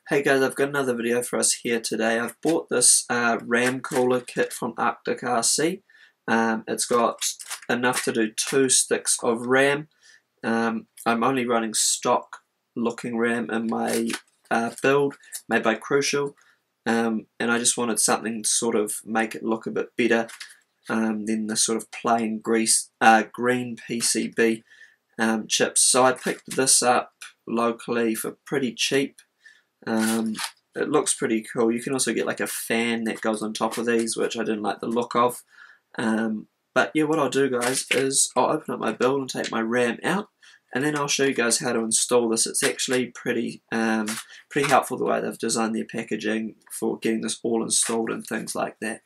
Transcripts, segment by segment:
Hey guys, I've got another video for us here today. I've bought this RAM cooler kit from Arctic RC. It's got enough to do 2 sticks of RAM. I'm only running stock looking RAM in my build made by Crucial, and I just wanted something to sort of make it look a bit better than the sort of plain green PCB chips. So I picked this up locally for pretty cheap. It looks pretty cool. You can also get like a fan that goes on top of these, which I didn't like the look of. But yeah, what I'll do, guys, is I'll open up my build and take my RAM out, and then I'll show you guys how to install this. It's actually pretty helpful the way they've designed their packaging for getting this all installed and things like that.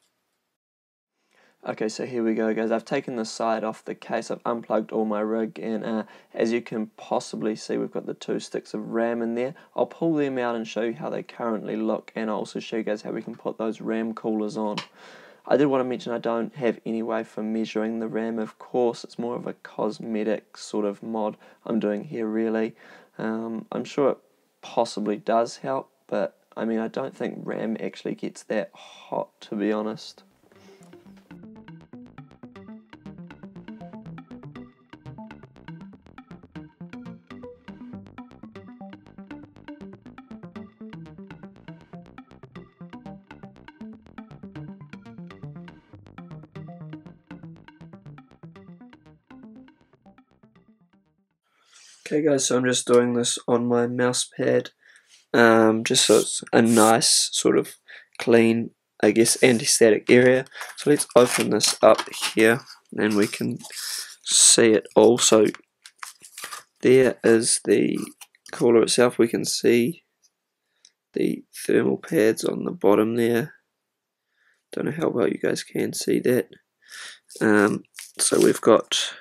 Okay, so here we go, guys. I've taken the side off the case, I've unplugged all my rig, and as you can possibly see, we've got the 2 sticks of RAM in there. I'll pull them out and show you how they currently look, and I'll also show you guys how we can put those RAM coolers on. I did want to mention I don't have any way for measuring the RAM, of course. It's more of a cosmetic sort of mod I'm doing here, really. I'm sure it possibly does help, but I mean, I don't think RAM actually gets that hot, to be honest. Okay guys, so I'm just doing this on my mouse pad, just so it's a nice sort of clean, I guess, anti-static area. So let's open this up here and we can see it all. So there is the cooler itself. We can see the thermal pads on the bottom there. Don't know how well you guys can see that. So we've got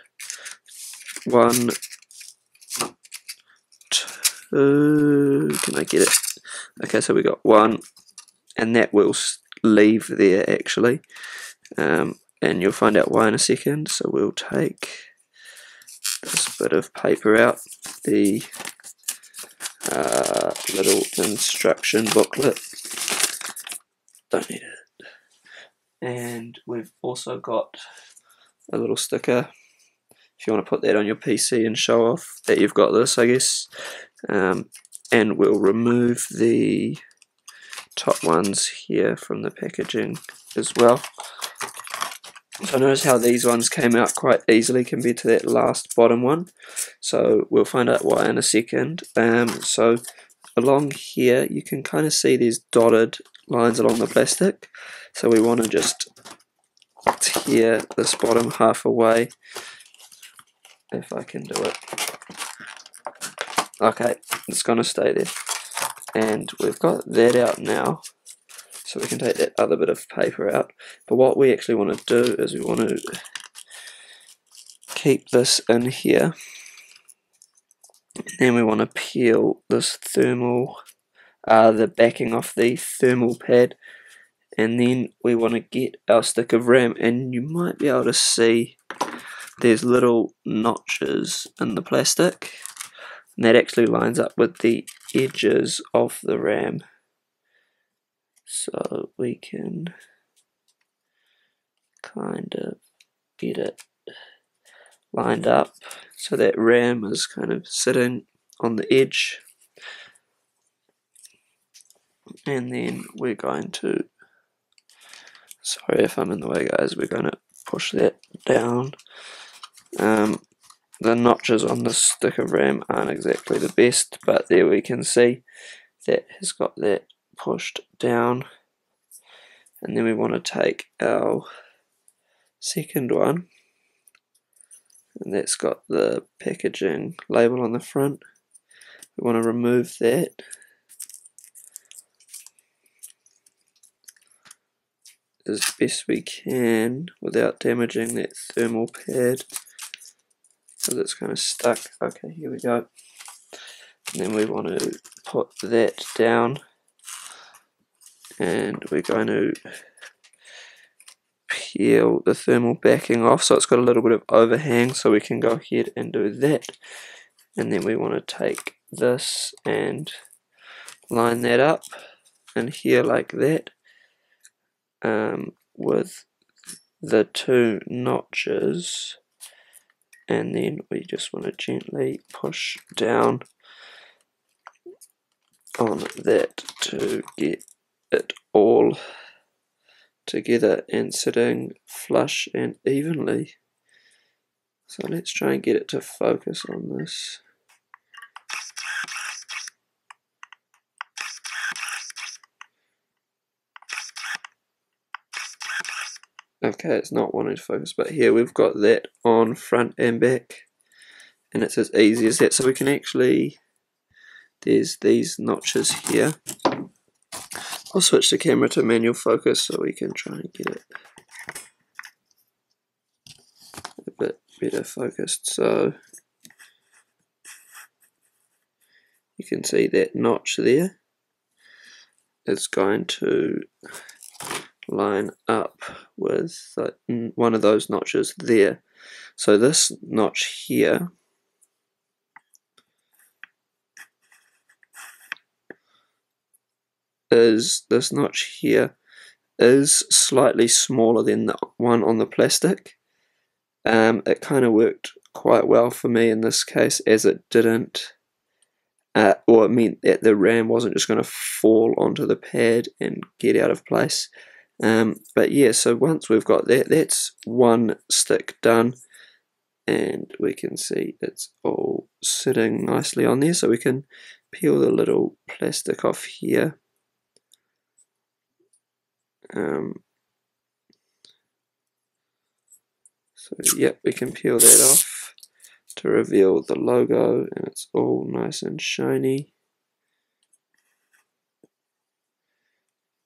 1, 2, can I get it? Okay, so we got 1, and that will leave there actually, and you'll find out why in a second. So we'll take this bit of paper out, the little instruction booklet, don't need it, and we've also got a little sticker if you want to put that on your PC and show off that you've got this, I guess. And we'll remove the top ones here from the packaging as well. So notice how these ones came out quite easily compared to that last bottom one. So we'll find out why in a second. So along here you can kind of see these dotted lines along the plastic. So we want to just tear this bottom half away, if I can do it. Okay, it's going to stay there. And we've got that out now, so we can take that other bit of paper out. But what we actually want to do is we want to keep this in here, and we want to peel this thermal, the backing off the thermal pad, and then we want to get our stick of RAM, and you might be able to see there's little notches in the plastic, and that actually lines up with the edges of the RAM. So we can kind of get it lined up so that RAM is kind of sitting on the edge, and then we're going to, sorry if I'm in the way guys, we're going to push that down. The notches on the stick of RAM aren't exactly the best, but there we can see that has got that pushed down. And then we want to take our second one, and that's got the packaging label on the front. We want to remove that. As best we can without damaging that thermal pad, because it's kind of stuck. Okay, here we go. And then we want to put that down, and we're going to peel the thermal backing off so it's got a little bit of overhang, so we can go ahead and do that. And then we want to take this and line that up in here like that, with the 2 notches, and then we just want to gently push down on that to get it all together and sitting flush and evenly. So let's try and get it to focus on this. Okay, it's not wanting to focus, but here we've got that on front and back, and it's as easy as that. So we can actually, there's these notches here. I'll switch the camera to manual focus so we can try and get it a bit better focused. So you can see that notch there is going to line up with one of those notches there. So this notch here is slightly smaller than the one on the plastic. It kind of worked quite well for me in this case, as it didn't, or it meant that the RAM wasn't just going to fall onto the pad and get out of place. But yeah, so once we've got that, that's one stick done, and we can see it's all sitting nicely on there. So we can peel the little plastic off here. So yep, we can peel that off to reveal the logo, and it's all nice and shiny.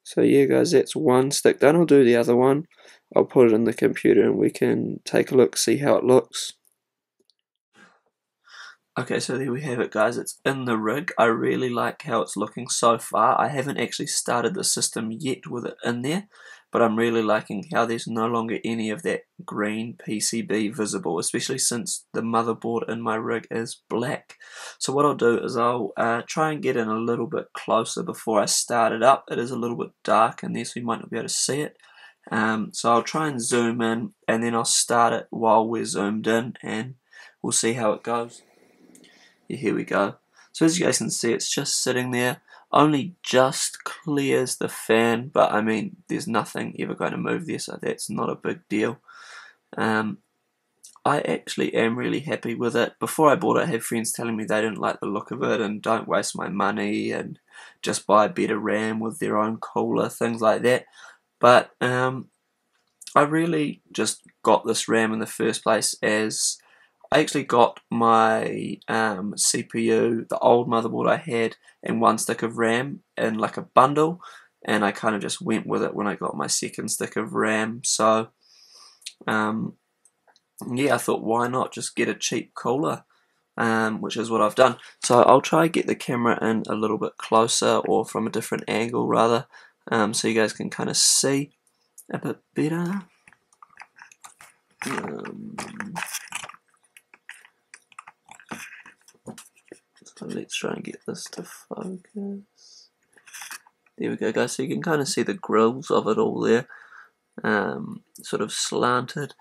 So yeah guys, that's one stick done. I'll do the other one. I'll put it in the computer and we can take a look, see how it looks. Okay, so there we have it guys, it's in the rig. I really like how it's looking so far. I haven't actually started the system yet with it in there, but I'm really liking how there's no longer any of that green PCB visible, especially since the motherboard in my rig is black. So what I'll do is I'll try and get in a little bit closer before I start it up. It is a little bit dark in there, so you might not be able to see it. So I'll try and zoom in, and then I'll start it while we're zoomed in, and we'll see how it goes. Yeah, here we go. So as you guys can see, it's just sitting there, only just clears the fan, but I mean there's nothing ever going to move there, so that's not a big deal. I actually am really happy with it. Before I bought it, I had friends telling me they didn't like the look of it and don't waste my money and just buy a better RAM with their own cooler, things like that. But I really just got this RAM in the first place as I actually got my CPU, the old motherboard I had, and one stick of RAM in like a bundle, and I kind of just went with it when I got my second stick of RAM. So yeah, I thought why not just get a cheap cooler, which is what I've done. So I'll try to get the camera in a little bit closer, or from a different angle rather, so you guys can kind of see a bit better. So let's try and get this to focus. There we go guys, so you can kind of see the grills of it all there, sort of slanted,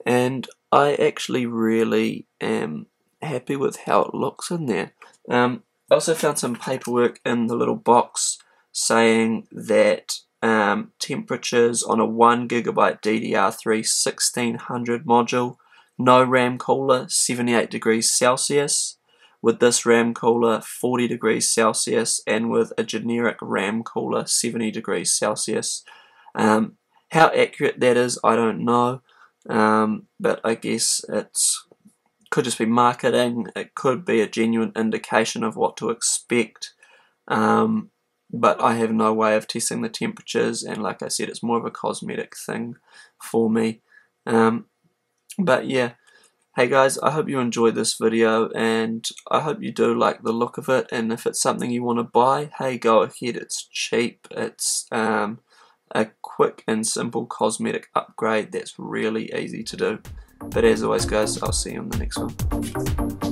and I actually really am happy with how it looks in there. I also found some paperwork in the little box saying that temperatures on a 1GB DDR3 1600 module, no RAM cooler, 78 degrees Celsius. With this RAM cooler, 40 degrees Celsius, and with a generic RAM cooler, 70 degrees Celsius. How accurate that is, I don't know, but I guess it's could just be marketing. It could be a genuine indication of what to expect, but I have no way of testing the temperatures, and like I said, it's more of a cosmetic thing for me. But yeah. Hey guys, I hope you enjoyed this video, and I hope you do like the look of it, and if it's something you want to buy, hey, go ahead. It's cheap, it's a quick and simple cosmetic upgrade that's really easy to do. But as always guys, I'll see you on the next one.